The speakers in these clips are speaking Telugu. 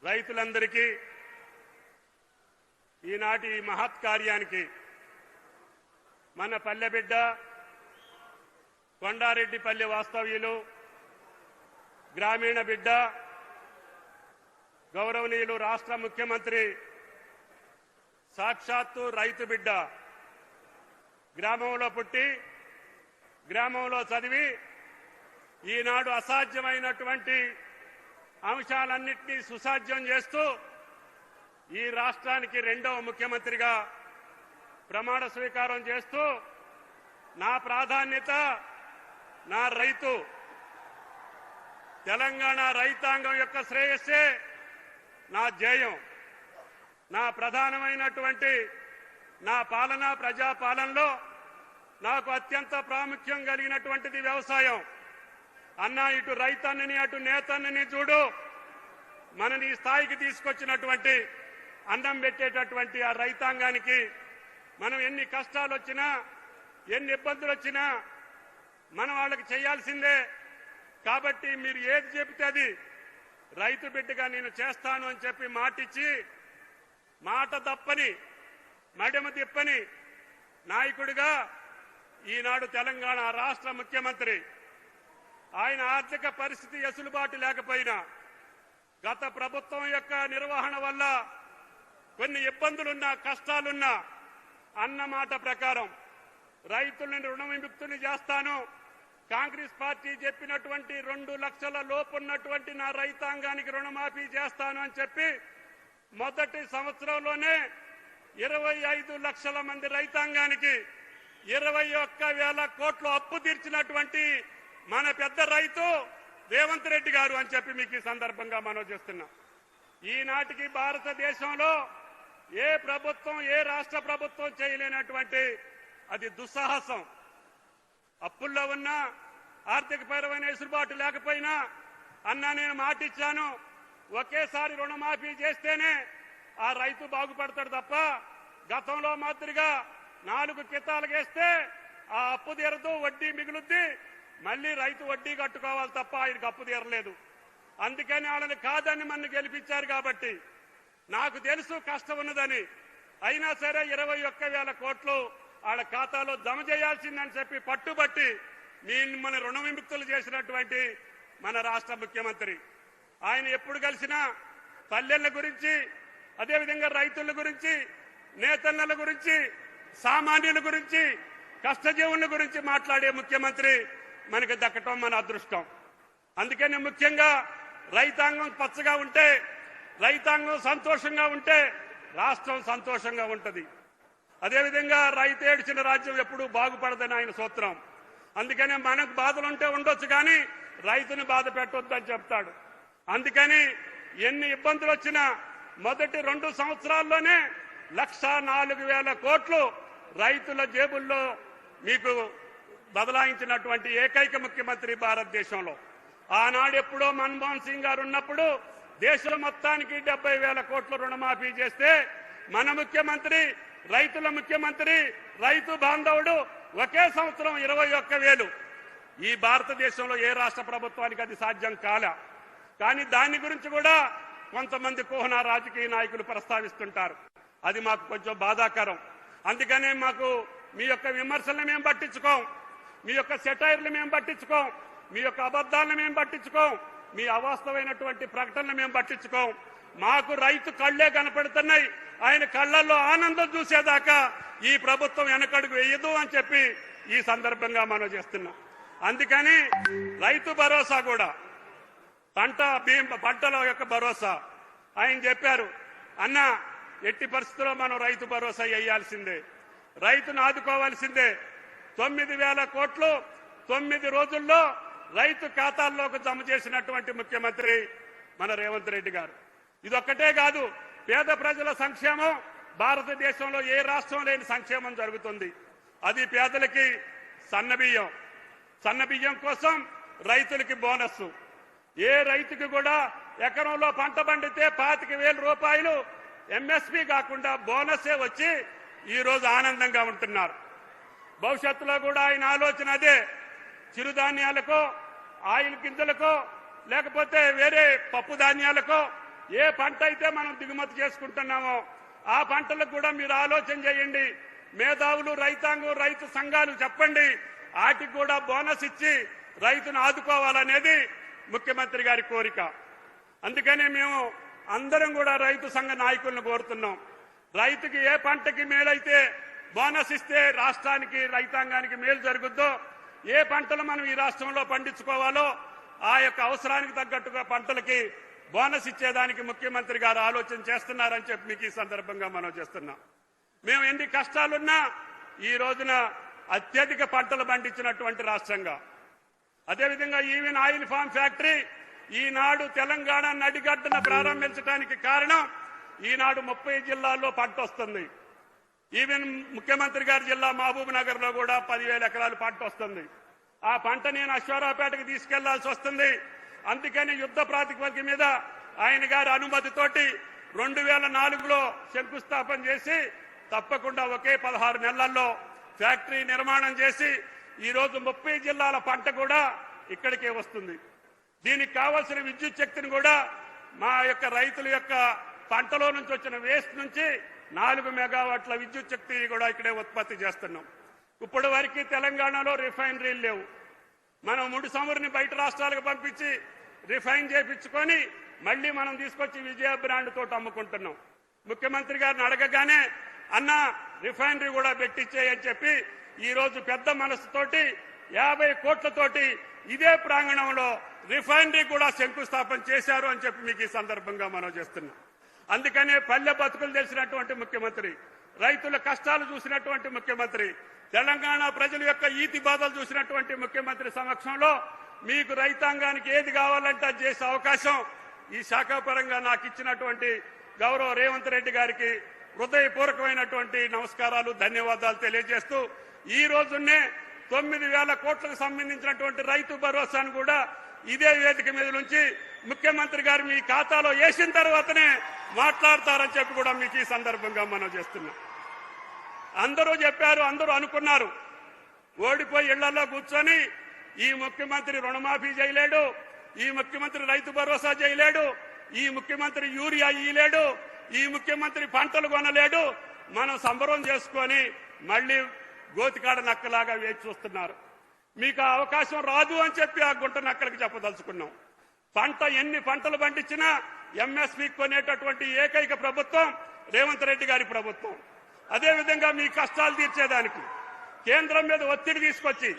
రైతులందరికీ ఈనాటి మహత్ కార్యానికి మన పల్లెబిడ్డ కొండారెడ్డిపల్లి వాస్తవ్యులు గ్రామీణ బిడ్డ గౌరవనీయులు రాష్ట్ర ముఖ్యమంత్రి సాక్షాత్తు రైతు బిడ్డ గ్రామంలో పుట్టి గ్రామంలో చదివి ఈనాడు అసాధ్యమైనటువంటి అంశాలన్నింటినీ సుసాధ్యం చేస్తూ ఈ రాష్ట్రానికి రెండవ ముఖ్యమంత్రిగా ప్రమాణ స్వీకారం చేస్తూ నా ప్రాధాన్యత నా రైతు తెలంగాణ రైతాంగం యొక్క శ్రేయస్సే నా ధ్యేయం. నా ప్రధానమైనటువంటి నా పాలన ప్రజాపాలనలో నాకు అత్యంత ప్రాముఖ్యం కలిగినటువంటిది వ్యవసాయం. అన్నా ఇటు రైతన్నని అటు నేతన్నని చూడు, మనని ఈ స్థాయికి తీసుకొచ్చినటువంటి అన్నం పెట్టేటటువంటి ఆ రైతాంగానికి మనం ఎన్ని కష్టాలు వచ్చినా ఎన్ని ఇబ్బందులు వచ్చినా మనం వాళ్ళకి చేయాల్సిందే. కాబట్టి మీరు ఏది చెబితే అది రైతు బిడ్డగా నేను చేస్తాను అని చెప్పి మాటిచ్చి మాట తప్పని మడమ తిప్పని నాయకుడిగా ఈనాడు తెలంగాణ రాష్ట్ర ముఖ్యమంత్రి ఆయన ఆర్థిక పరిస్థితి ఎసులుబాటు లేకపోయినా గత ప్రభుత్వం యొక్క నిర్వహణ వల్ల కొన్ని ఇబ్బందులున్నా కష్టాలున్నా అన్న మాట ప్రకారం రైతులను రుణ విముక్తుని చేస్తాను, కాంగ్రెస్ పార్టీ చెప్పినటువంటి 2 లక్షల లోపున్నటువంటి నా రైతాంగానికి రుణమాఫీ చేస్తాను అని చెప్పి మొదటి సంవత్సరంలోనే 25 లక్షల మంది రైతాంగానికి 21,000 కోట్ల అప్పు తీర్చినటువంటి మన పెద్ద రైతు రేవంత్ రెడ్డి గారు అని చెప్పి మీకు ఈ సందర్భంగా మనవి చేస్తున్నాం. ఈనాటికి భారతదేశంలో ఏ ప్రభుత్వం ఏ రాష్ట్ర ప్రభుత్వం చేయలేనటువంటి అది దుస్సాహసం. అప్పుల్లో ఉన్నా ఆర్థికపరమైన ఎసులుబాటు లేకపోయినా అన్నా నేను మాటిచ్చాను, ఒకేసారి రుణమాఫీ చేస్తేనే ఆ రైతు బాగుపడతాడు తప్ప గతంలో మాదిరిగా 4 కితాలు వేస్తే ఆ అప్పు తీరదు, వడ్డీ మిగులుద్ది, మళ్లీ రైతు వడ్డీ కట్టుకోవాలి తప్ప ఆయనకు అప్పు తీరలేదు. అందుకని వాళ్ళని కాదని మన గెలిపించారు. కాబట్టి నాకు తెలుసు కష్టం ఉన్నదని, అయినా సరే 21,000 కోట్లు వాళ్ళ ఖాతాలో జమ చేయాల్సిందని చెప్పి పట్టుబట్టి మన రుణ విముక్తులు చేసినటువంటి మన రాష్ట్ర ముఖ్యమంత్రి. ఆయన ఎప్పుడు కలిసినా పల్లెల గురించి, అదేవిధంగా రైతుల గురించి, నేతన్నల గురించి, సామాన్యుల గురించి, కష్టజీవుల గురించి మాట్లాడే ముఖ్యమంత్రి మనకి దక్కటం మన అదృష్టం. అందుకని ముఖ్యంగా రైతాంగం పచ్చగా ఉంటే, రైతాంగం సంతోషంగా ఉంటే రాష్ట్రం సంతోషంగా ఉంటుంది. అదేవిధంగా రైతు ఏడ్చిన రాజ్యం ఎప్పుడూ బాగుపడదని ఆయన సూత్రం. అందుకని మనకు బాధలుంటే ఉండొచ్చు కానీ రైతుని బాధ పెట్టొద్దని చెప్తాడు. అందుకని ఎన్ని ఇబ్బందులు వచ్చినా మొదటి 2 సంవత్సరాల్లోనే 1,04,000 కోట్లు రైతుల జేబుల్లో మీకు బదలాయించినటువంటి ఏకైక ముఖ్యమంత్రి భారతదేశంలో. ఆనాడు ఎప్పుడో మన్మోహన్ సింగ్ గారు ఉన్నప్పుడు దేశం మొత్తానికి 70,000 కోట్ల రుణమాఫీ చేస్తే మన ముఖ్యమంత్రి రైతుల ముఖ్యమంత్రి, రైతు బాంధవుడు ఒకే సంవత్సరం 21,000. ఈ భారతదేశంలో ఏ రాష్ట్ర ప్రభుత్వానికి అది సాధ్యం కాలే. కానీ దాని గురించి కూడా కొంతమంది కోహనా రాజకీయ నాయకులు ప్రస్తావిస్తుంటారు. అది మాకు కొంచెం బాధాకరం. అందుకనే మాకు మీ యొక్క విమర్శలను మేము పట్టించుకోం, మీ యొక్క సెటైర్లు మేము పట్టించుకోం, మీ యొక్క అబద్ధాలను మేము పట్టించుకోం, మీ అవాస్తవమైనటువంటి ప్రకటనలు మేము పట్టించుకోం. మాకు రైతు కళ్లే కనపడుతున్నాయి, ఆయన కళ్లల్లో ఆనందం చూసేదాకా ఈ ప్రభుత్వం వెనకడుగు వేయదు అని చెప్పి ఈ సందర్భంగా మనం చేస్తున్నాం. అందుకని రైతు భరోసా కూడా పంటల యొక్క భరోసా ఆయన చెప్పారు, అన్న ఎట్టి పరిస్థితుల్లో మనం రైతు భరోసా వేయాల్సిందే, రైతును ఆదుకోవాల్సిందే. 9,000 కోట్లు 9 రోజుల్లో రైతు ఖాతాల్లోకి జమ చేసినటువంటి ముఖ్యమంత్రి మన రేవంత్ రెడ్డి గారు. ఇదొక్కటే కాదు, పేద ప్రజల సంక్షేమం భారతదేశంలో ఏ రాష్ట్రం లేని సంక్షేమం జరుగుతుంది. అది పేదలకి సన్నబియ్యం కోసం రైతులకి బోనస్. ఏ రైతుకి కూడా ఎకరంలో పంట పండితే 25,000 రూపాయలు ఎంఎస్పీ కాకుండా బోనసే వచ్చి ఈరోజు ఆనందంగా ఉంటున్నారు. భవిష్యత్తులో కూడా ఆయన ఆలోచన అదే. చిరుధాన్యాలకో, ఆయిల్ గింజలకో, లేకపోతే వేరే పప్పు ధాన్యాలకో ఏ పంట అయితే మనం దిగుమతి చేసుకుంటున్నామో ఆ పంటలకు కూడా మీరు ఆలోచన చేయండి. మేధావులు, రైతాంగం, రైతు సంఘాలు చెప్పండి, వాటికి కూడా బోనస్ ఇచ్చి రైతును ఆదుకోవాలనేది ముఖ్యమంత్రి గారి కోరిక. అందుకనే మేము అందరం కూడా రైతు సంఘ నాయకులను కోరుతున్నాం. రైతుకి ఏ పంటకి మేలైతే బోనస్ ఇస్తే రాష్ట్రానికి, రైతాంగానికి మేలు జరుగుద్దో, ఏ పంటలు మనం ఈ రాష్ట్రంలో పండించుకోవాలో ఆ యొక్క అవసరానికి తగ్గట్టుగా పంటలకి బోనస్ ఇచ్చేదానికి ముఖ్యమంత్రి గారు ఆలోచన చేస్తున్నారని చెప్పి మీకు ఈ సందర్భంగా మనం చేస్తున్నాం. మేము ఎన్ని కష్టాలున్నా ఈ రోజున అత్యధిక పంటలు పండించినటువంటి రాష్ట్రంగా, అదేవిధంగా ఈవెన్ ఆయిల్ ఫామ్ ఫ్యాక్టరీ ఈనాడు తెలంగాణ నడిగడ్డన ప్రారంభించడానికి కారణం ఈనాడు 30 జిల్లాల్లో పంట వస్తుంది. ఈవెన్ ముఖ్యమంత్రి గారి జిల్లా మహబూబ్ నగర్ లో కూడా 10,000 ఎకరాలు పంట వస్తుంది. ఆ పంట నేను అశ్వారావుపేటకు తీసుకెళ్లాల్సి వస్తుంది. అందుకని యుద్ధ ప్రాతిపదిక మీద ఆయన గారి అనుమతితోటి 2004లో శంకుస్థాపన చేసి తప్పకుండా ఒకే 16 నెలల్లో ఫ్యాక్టరీ నిర్మాణం చేసి ఈ రోజు 30 జిల్లాల పంట కూడా ఇక్కడికే వస్తుంది. దీనికి కావాల్సిన విద్యుత్ శక్తిని కూడా మా యొక్క రైతుల యొక్క పంటలో నుంచి వచ్చిన వేస్ట్ నుంచి 4 మెగావాట్ల విద్యుత్ శక్తి కూడా ఇక్కడే ఉత్పత్తి చేస్తున్నాం. ఇప్పటి వరకు తెలంగాణలో రిఫైనరీలు లేవు. మనం ముడి చమురుని బయట రాష్ట్రాలకు పంపించి రిఫైన్ చేయించుకొని మళ్లీ మనం తీసుకొచ్చి విజయ బ్రాండ్ తోటి అమ్ముకుంటున్నాం. ముఖ్యమంత్రి గారిని అడగగానే అన్న రిఫైనరీ కూడా పెట్టించేయని చెప్పి ఈ రోజు పెద్ద మనసుతోటి 50 కోట్లతోటి ఇదే ప్రాంగణంలో రిఫైనరీ కూడా శంకుస్థాపన చేశారు అని చెప్పి మీకు ఈ సందర్భంగా మనం చేస్తున్నాం. అందుకనే పల్లె బతుకులు తెలిసినటువంటి ముఖ్యమంత్రి, రైతుల కష్టాలు చూసినటువంటి ముఖ్యమంత్రి, తెలంగాణ ప్రజల యొక్క ఈతి బాధలు చూసినటువంటి ముఖ్యమంత్రి సమక్షంలో మీకు రైతాంగానికి ఏది కావాలంటే అది చేసే అవకాశం ఈ శాఖాపరంగా నాకు ఇచ్చినటువంటి గౌరవ రేవంత్ రెడ్డి గారికి హృదయపూర్వకమైనటువంటి నమస్కారాలు, ధన్యవాదాలు తెలియజేస్తూ ఈ రోజునే 9,000 కోట్లకు సంబంధించినటువంటి రైతు భరోసాను కూడా ఇదే వేదిక మీద నుంచి ముఖ్యమంత్రి గారు మీ ఖాతాలో వేసిన తర్వాతనే మాట్లాడతారని చెప్పి కూడా మీకు ఈ సందర్భంగా మనం చేస్తున్నాం. అందరూ చెప్పారు, అందరూ అనుకున్నారు, ఓడిపోయి ఇళ్లలో కూర్చొని ఈ ముఖ్యమంత్రి రుణమాఫీ చేయలేడు, ఈ ముఖ్యమంత్రి రైతు భరోసా చేయలేడు, ఈ ముఖ్యమంత్రి యూరియా ఇయ్యలేడు, ఈ ముఖ్యమంత్రి పంటలు కొనలేడు, మనం సంబరం చేసుకొని మళ్లీ గోతికాడ నక్కలాగా వేచి చూస్తున్నారు. మీకు ఆ అవకాశం రాదు అని చెప్పి ఆ గుంట నక్కలకి చెప్పదలుచుకున్నాం. పంట ఎన్ని పంటలు పండించినా ఎంఎస్పీ కొనేటటువంటి ఏకైక ప్రభుత్వం రేవంత్ రెడ్డి గారి ప్రభుత్వం. అదేవిధంగా మీ కష్టాలు తీర్చేదానికి కేంద్రం మీద ఒత్తిడి తీసుకొచ్చి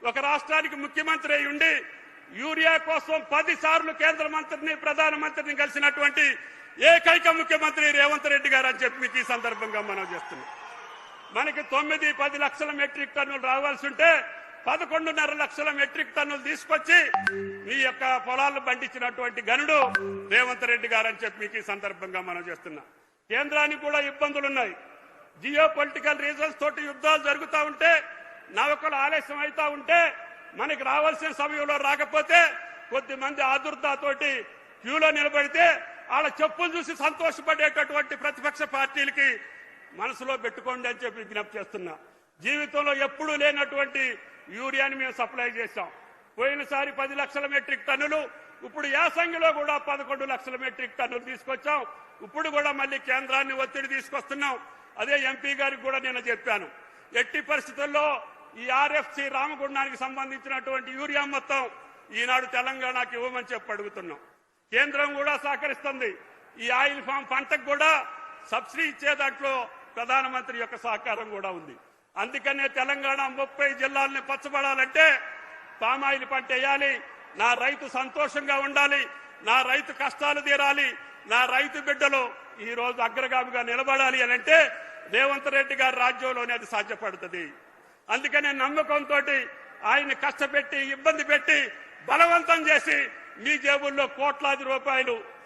ఒక రాష్ట్రానికి ముఖ్యమంత్రి అయి ఉండి యూరియా కోసం 10 సార్లు కేంద్ర మంత్రిని, ప్రధానమంత్రిని కలిసినటువంటి ఏకైక ముఖ్యమంత్రి రేవంత్ రెడ్డి గారు అని చెప్పి మీకు ఈ సందర్భంగా మనం చేస్తున్నాం. మనకి 9-10 లక్షల మెట్రిక్ టన్నులు రావాల్సి ఉంటే 11.5 లక్షల మెట్రిక్ టన్నులు తీసుకొచ్చి మీ యొక్క పొలాలను పండించినటువంటి గనుడు రేవంత్ రెడ్డి గారు అని చెప్పి మీకు ఈ సందర్భంగా మనం చేస్తున్నాం. కేంద్రానికి కూడా ఇబ్బందులున్నాయి. జియో పొలిటికల్ రీజన్స్ తోటి యుద్ధాలు జరుగుతూ ఉంటే, నౌకలు ఆలస్యం అవుతా ఉంటే, మనకి రావాల్సిన సమయంలో రాకపోతే కొద్దిమంది ఆదుర్దాతోటి క్యూలో నిలబడితే వాళ్ళ చెప్పులు చూసి సంతోషపడేటటువంటి ప్రతిపక్ష పార్టీలకి మనసులో పెట్టుకోండి అని చెప్పి విజ్ఞప్తి చేస్తున్నా. జీవితంలో ఎప్పుడూ లేనటువంటి యూరియాని మేము సప్లై చేశాం. పోయినసారి 10 లక్షల మెట్రిక్ టన్నులు, ఇప్పుడు యాసంగిలో కూడా 11 లక్షల మెట్రిక్ టన్నులు తీసుకొచ్చాం. ఇప్పుడు కూడా మళ్ళీ కేంద్రాన్ని ఒత్తిడి తీసుకొస్తున్నాం. అదే ఎంపీ గారికి కూడా నేను చెప్పాను, ఎట్టి పరిస్థితుల్లో ఈ ఆర్ఎఫ్సి రామగుండానికి సంబంధించినటువంటి యూరియా మొత్తం ఈనాడు తెలంగాణకి ఇవ్వమని చెప్పి అడుగుతున్నాం. కేంద్రం కూడా సహకరిస్తుంది. ఈ ఆయిల్ ఫామ్ పంటకు కూడా సబ్సిడీ ఇచ్చే దాంట్లో ప్రధానమంత్రి యొక్క సహకారం కూడా ఉంది. అందుకనే తెలంగాణ 30 జిల్లాలని పచ్చబడాలంటే పామాయిల్ పంట వేయాలి, నా రైతు సంతోషంగా ఉండాలి, నా రైతు కష్టాలు తీరాలి, నా రైతు బిడ్డలు ఈ రోజు అగ్రగామిగా నిలబడాలి అని అంటే రేవంత్ రెడ్డి గారి రాజ్యంలోనే అది సాధ్యపడుతుంది. అందుకనే నమ్మకంతో ఆయన కష్టపెట్టి, ఇబ్బంది పెట్టి, బలవంతం చేసి మీ జేబుల్లో కోట్లాది రూపాయలు